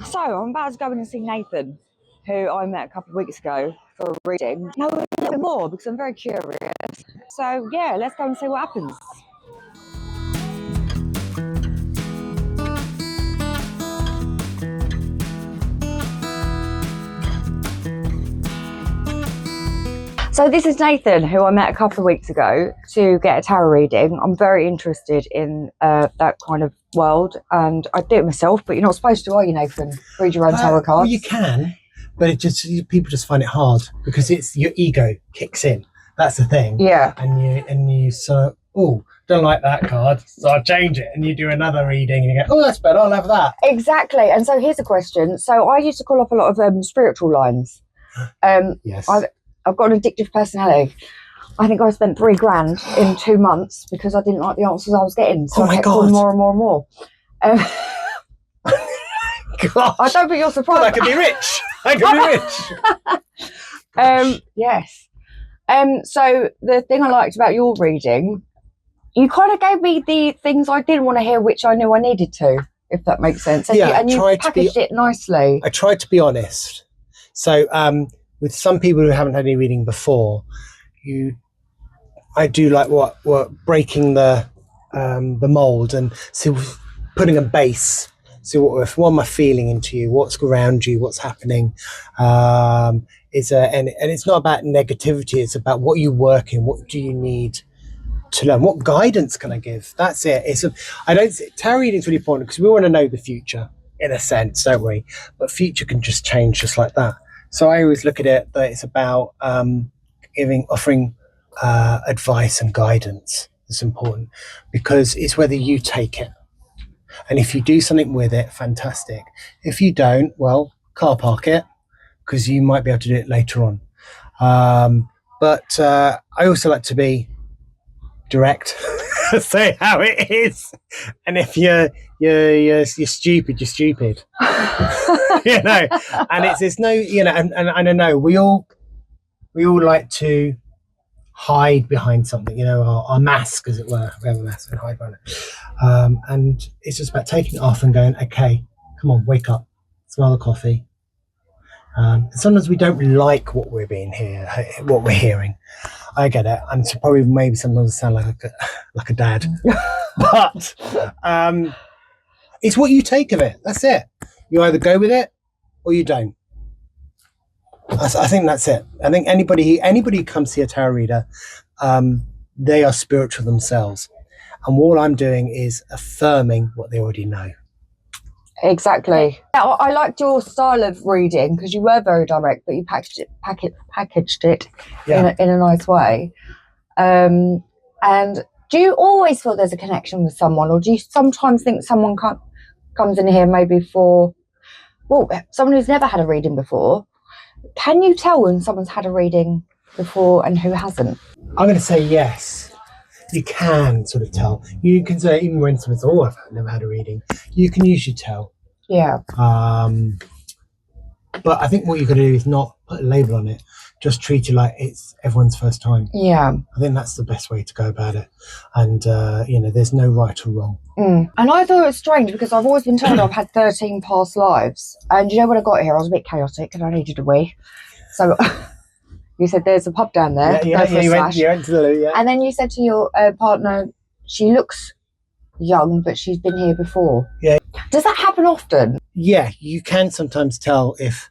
So I'm about to go in and see Nathan, who I met a couple of weeks ago for a reading. Know a little bit more because I'm very curious. So yeah, let's go and see what happens. So this is Nathan, who I met a couple of weeks ago to get a tarot reading. I'm very interested in that kind of world, and I do it myself, but you're not supposed to, are you, Nathan? Read your own tarot cards? Well, you can, but people just find it hard because it's your ego kicks in. That's the thing. Yeah. And you sort of, don't like that card, so I'll change it. And you do another reading and you go, that's better, I'll have that. Exactly. And so here's a question. So I used to call up a lot of spiritual lines. Yes. I've got an addictive personality. I think I spent $3,000 in 2 months because I didn't like the answers I was getting. So I kept calling more and more and more. Gosh. I don't think you're surprised. Well, I could be rich. I could be rich. Yes. So the thing I liked about your reading, you kind of gave me the things I didn't want to hear, which I knew I needed to, if that makes sense. And yeah, you packaged it nicely. I tried to be honest. So with some people who haven't had any reading before, I do like what breaking the mold and putting a base. So what am I feeling into you? What's around you? What's happening? And it's not about negativity. It's about what you work in. What do you need to learn? What guidance can I give? That's it. Tarot reading is really important because we want to know the future in a sense, don't we? But future can just change just like that. So I always look at it that it's about offering advice and guidance. It's important because it's whether you take it. And if you do something with it, fantastic. If you don't, well, car park it because you might be able to do it later on. But I also like to be direct, say how it is. And if you're stupid, you're stupid. And there's no, and I don't know, we all like to hide behind something, our mask, as it were. We have a mask and hide behind it. And it's just about taking it off and going, okay, come on, wake up, smell the coffee. Sometimes we don't like what we're hearing. I get it, and so probably maybe sometimes I sound like a dad, but it's what you take of it. That's it. You either go with it or you don't. I think that's it. I think anybody who comes to see a tarot reader, they are spiritual themselves, and all I'm doing is affirming what they already know. Exactly. Yeah, I liked your style of reading because you were very direct, but you packaged it in a nice way. And do you always feel there's a connection with someone, or do you sometimes think someone comes in here maybe for someone who's never had a reading before? Can you tell when someone's had a reading before and who hasn't? I'm going to say yes. You can sort of tell. You can say, even when someone's, I've never had a reading, you can usually tell. Yeah. But I think what you've got to do is not put a label on it. Just treat it like it's everyone's first time. Yeah. I think that's the best way to go about it. And, there's no right or wrong. And I thought it was strange because I've always been told I've had 13 past lives. And when I got here, I was a bit chaotic and I needed a wee. So you said there's a pub down there. You went to the loo, yeah. And then you said to your partner, she looks young, but she's been here before. Yeah. Does that happen often? Yeah, you can sometimes tell if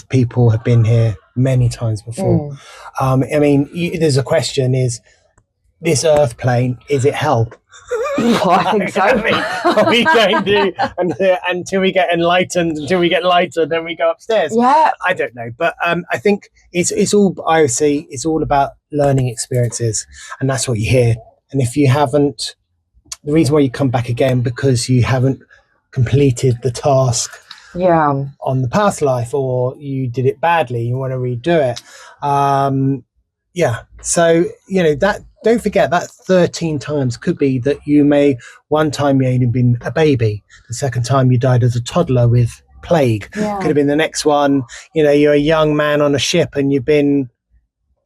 people have been here many times before. There's a question: is this Earth plane? Is it hell? I think so. Are we going to until we get enlightened? Until we get lighter, then we go upstairs. Yeah, I don't know, but I think it's all. I see. It's all about learning experiences, and that's what you hear. And if you haven't, the reason why you come back again because you haven't completed the task. Yeah. On the past life, or you did it badly, you want to redo it. So that. Don't forget that 13 times could be that one time you only been a baby, the second time you died as a toddler with plague. Yeah. Could have been the next one. You're a young man on a ship and you've been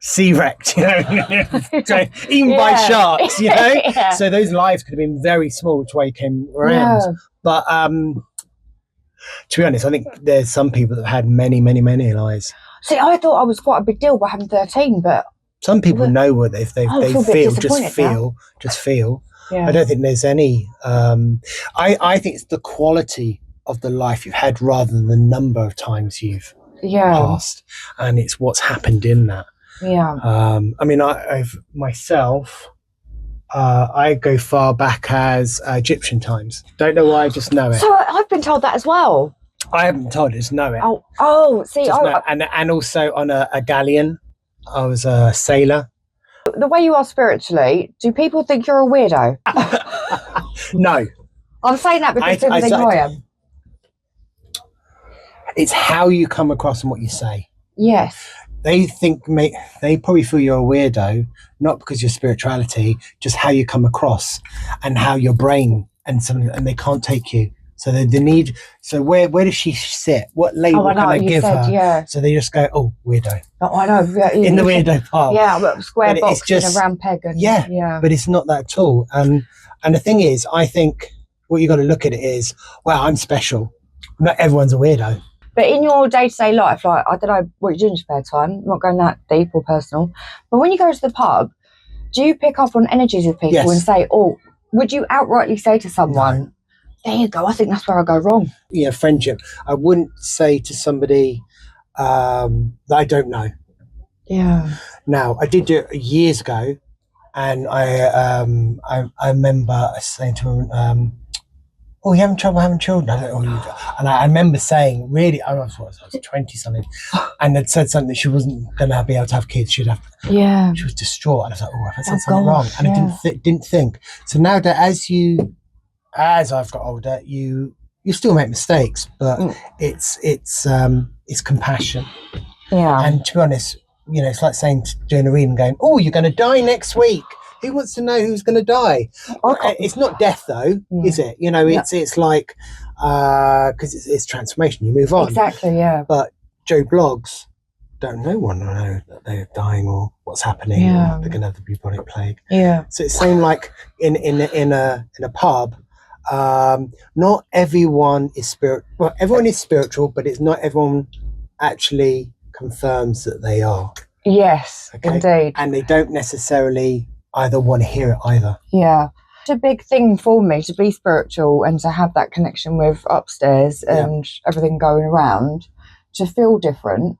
sea wrecked. Eaten by sharks. Yeah. So those lives could have been very small, which way you came around. Yeah. But to to be honest, I think there's some people that have had many lives. See, I thought I was quite a big deal by having 13, but some people know what if they feel, just feel. Yeah. I don't think there's any. I think it's the quality of the life you've had rather than the number of times you've passed, and it's what's happened in that. Yeah. I mean, I've myself. I go far back as Egyptian times. Don't know why, I just know it. So I've been told that as well. I haven't been told it, just know it. Oh, see, and also on a galleon. I was a sailor. The way you are spiritually, do people think you're a weirdo? No. I'm saying that because people think I am. It's how you come across and what you say. Yes. They probably feel you're a weirdo, not because of your spirituality, just how you come across and how your brain and they can't take you. So they need. So where does she sit? What label can I give her? Yeah. So they just go, oh, weirdo. Oh, I know. Yeah, in the weirdo part. Yeah, but square box in a round peg. And, yeah. But it's not that at all. And the thing is, I think what you got to look at it is, well, I'm special. Not everyone's a weirdo. But in your day-to-day life, like, I don't know what you do in your spare time, I'm not going that deep or personal, but when you go to the pub, do you pick up on energies of people and say, oh, would you outrightly say to someone, no. There you go, I think that's where I go wrong? Yeah, friendship. I wouldn't say to somebody that I don't know. Yeah. Now, I did do it years ago, and I remember saying to him, oh, you having trouble having children? And I remember saying, really, I was 20 something, and had said something that she wasn't going to be able to have kids. She'd have. Yeah. She was distraught, and I was like, oh, I said something wrong, and I didn't think. So now that as I've got older, you still make mistakes, but it's compassion. Yeah. And to be honest, it's like doing a reading, going, oh, you're going to die next week. Who wants to know who's going to die? It's not death, though, is it? It's like because it's transformation. You move on. Exactly. Yeah. But Joe Blogs don't want to know that they're dying or what's happening. Yeah. Or they're going to have the bubonic plague. Yeah. So it's same like in a pub. Not everyone is well, everyone is spiritual, but it's not everyone actually confirms that they are. Yes, indeed. And they don't necessarily either want to hear it either. Yeah. It's a big thing for me to be spiritual and to have that connection with upstairs and everything going around, to feel different.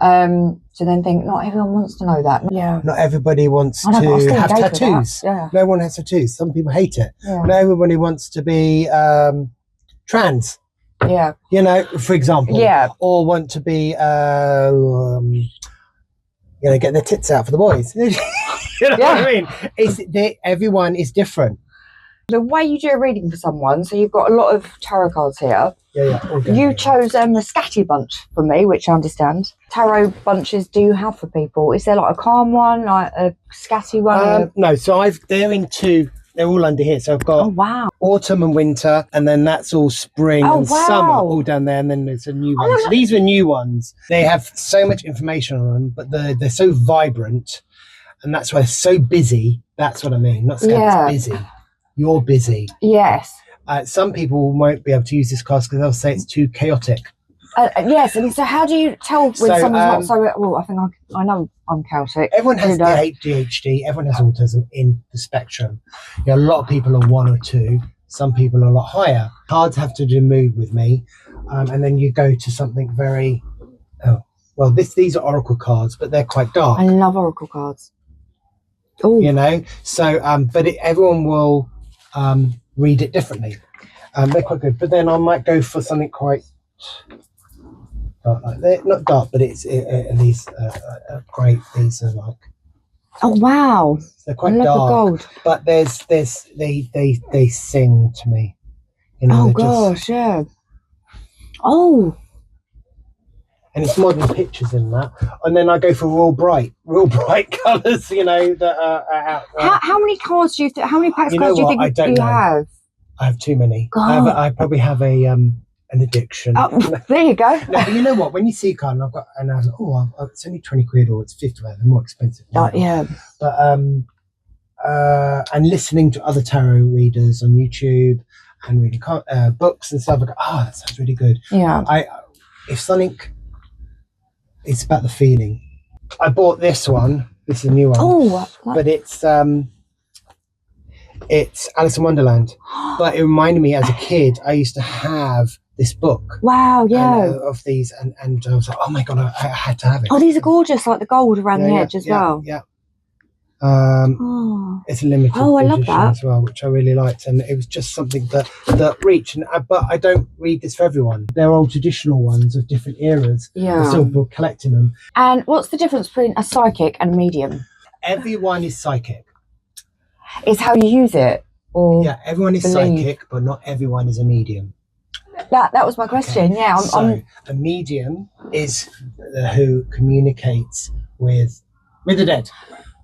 To then think, not everyone wants to know that. Yeah. Not everybody wants to have tattoos. Yeah. No one has tattoos. Some people hate it. Yeah. Not everybody wants to be trans. Yeah. For example. Yeah. Or want to be get their tits out for the boys. What I mean? Everyone is different. The way you do a reading for someone, so you've got a lot of tarot cards here. Yeah. Okay. You chose the Scatty bunch for me, which I understand. Tarot bunches do you have for people? Is there like a calm one, like a Scatty one? No, so they're in two. They're all under here. So I've got autumn and winter, and then that's all spring and summer all down there, and then there's a new one. So these were new ones. They have so much information on them, but they're so vibrant, and that's why they're so busy. That's what I mean. Not Scatty's busy. You're busy. Yes. Some people won't be able to use this class because they'll say it's too chaotic. Yes, and so how do you tell when someone's not so... Well, I think I know I'm chaotic. Everyone has ADHD, everyone has autism in the spectrum. A lot of people are 1 or 2, some people are a lot higher. Cards have to do mood with me, and then you go to something very... these are oracle cards, but they're quite dark. I love oracle cards. Ooh. So, everyone will read it differently. They're quite good, but then I might go for something quite... they're not dark, but it's at least great. These are like, oh wow, they're quite dark. Gold. But they sing to me. Oh gosh, yeah. Oh, and it's modern pictures in that. And then I go for real bright colours. That are out there. How many cards do you? How many packs of cards do you think you have? I have too many. I probably have an addiction. Oh, there you go. No, but you know what? When you see a card, and I was like, it's only 20 quid or it's 50 quid. They're more expensive now. Yeah. But and listening to other tarot readers on YouTube, and reading books and stuff. I go, that sounds really good. Yeah. If something, it's about the feeling. I bought this one. This is a new one. Oh, but it's Alice in Wonderland. But it reminded me, as a kid, I used to have this book. Wow, yeah. Of these, and I was like, oh my god, I had to have it. Oh, these are gorgeous, like the gold around the edge as well. Yeah. It's a limited edition as well, which I really liked, and it was just something that reached. But I don't read this for everyone. They're all traditional ones of different eras. Yeah, I'm still collecting them. And what's the difference between a psychic and a medium? Everyone is psychic. It's how you use it, or everyone is psychic, but not everyone is a medium. That was my question. Okay. Yeah, a medium is who communicates with the dead.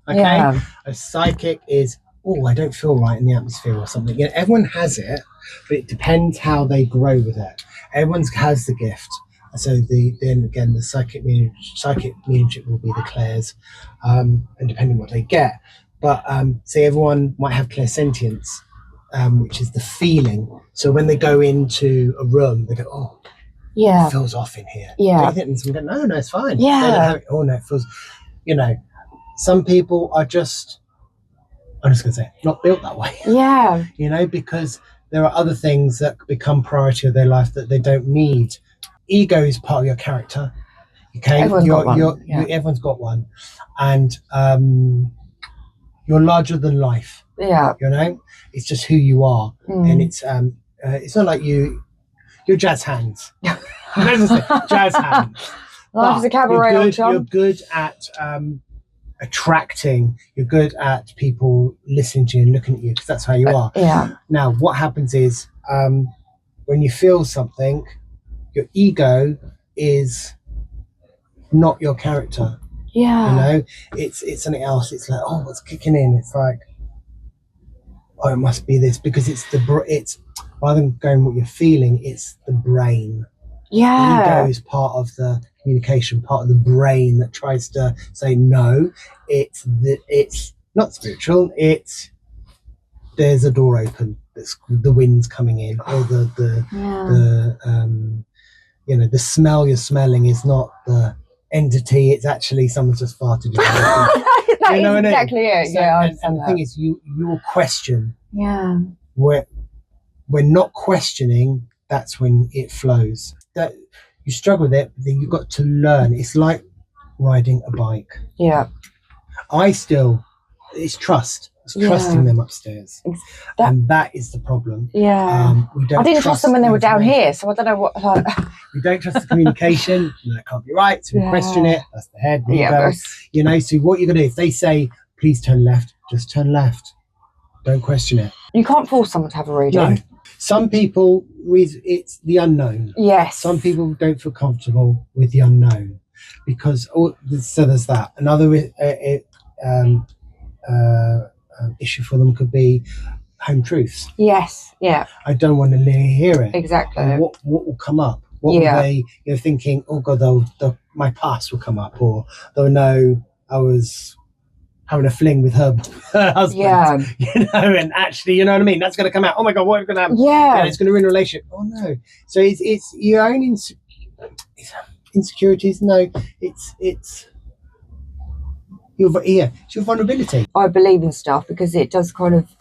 Okay, a psychic is, I don't feel right in the atmosphere or something. Everyone has it, but it depends how they grow with it. Everyone has the gift. So then again, the psychic mediumship will be the clairs, and depending what they get. But say everyone might have clairsentience, which is the feeling. So when they go into a room, they go, it feels off in here. Yeah, and someone go, no, it's fine. Yeah, no, it feels, Some people are just, I'm just going to say, not built that way. Yeah. Because there are other things that become priority of their life that they don't need. Ego is part of your character. Okay, everyone's got one. Everyone's got one, and you're larger than life. Yeah. It's just who you are, and it's not like you're jazz hands. Jazz hands. Life is a cabaret. You're good at attracting. You're good at people listening to you and looking at you, because that's how you are. Yeah. Now, what happens is when you feel something, your ego is not your character. Yeah. It's something else. It's like, what's kicking in? It's like, it must be this, because it's rather than going what you're feeling, it's the brain. Yeah. The ego is part of the communication, part of the brain that tries to say no. It's not spiritual. There's a door open. The wind's coming in, or the smell you're smelling is not the entity. It's actually someone's just farted. That is exactly it. So, I and the thing is, you will question. Yeah. We're not questioning. That's when it flows. That you struggle with it, then you've got to learn. It's like riding a bike. Yeah. It's trust. It's trusting them upstairs. And that is the problem. Yeah. I didn't trust them when they were down here, so I don't know what. We don't trust the communication. That can't be right. So we question it. That's the head. The ego. So what you're going to do, if they say, please turn left, just turn left. Don't question it. You can't force someone to have a reading. No. Some people, it's the unknown. Yes. Some people don't feel comfortable with the unknown, because so there's that. Another issue for them could be home truths. Yes. Yeah. I don't want to hear it. Exactly. What will come up? What will they? Thinking, oh God, my past will come up, or they'll know I was having a fling with her husband. Yeah. And actually, you know what I mean? That's going to come out. Oh my God, what's going to happen? Yeah. It's going to ruin a relationship. Oh no. So it's your own insecurities. No, it's your vulnerability. I believe in stuff because it does kind of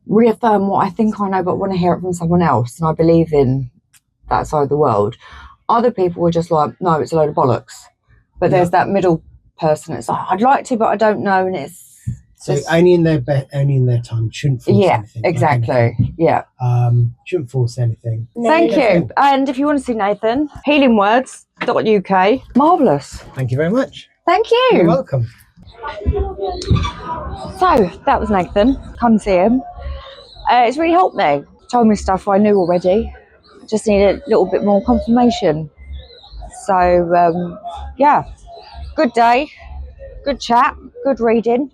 reaffirm what I think I know, but want to hear it from someone else. And I believe in that side of the world. Other people were just like, no, it's a load of bollocks. But there's that middle person. It's like, I'd like to, but I don't know. And it's so only in their time. Shouldn't force anything. Exactly. Shouldn't force anything. Thank you. And if you want to see Nathan, healingwords.uk. Marvellous. Thank you very much. Thank you. You're welcome. So that was Nathan. Come see him. It's really helped me. Told me stuff I knew already. Just need a little bit more confirmation. So good day, good chat, good reading.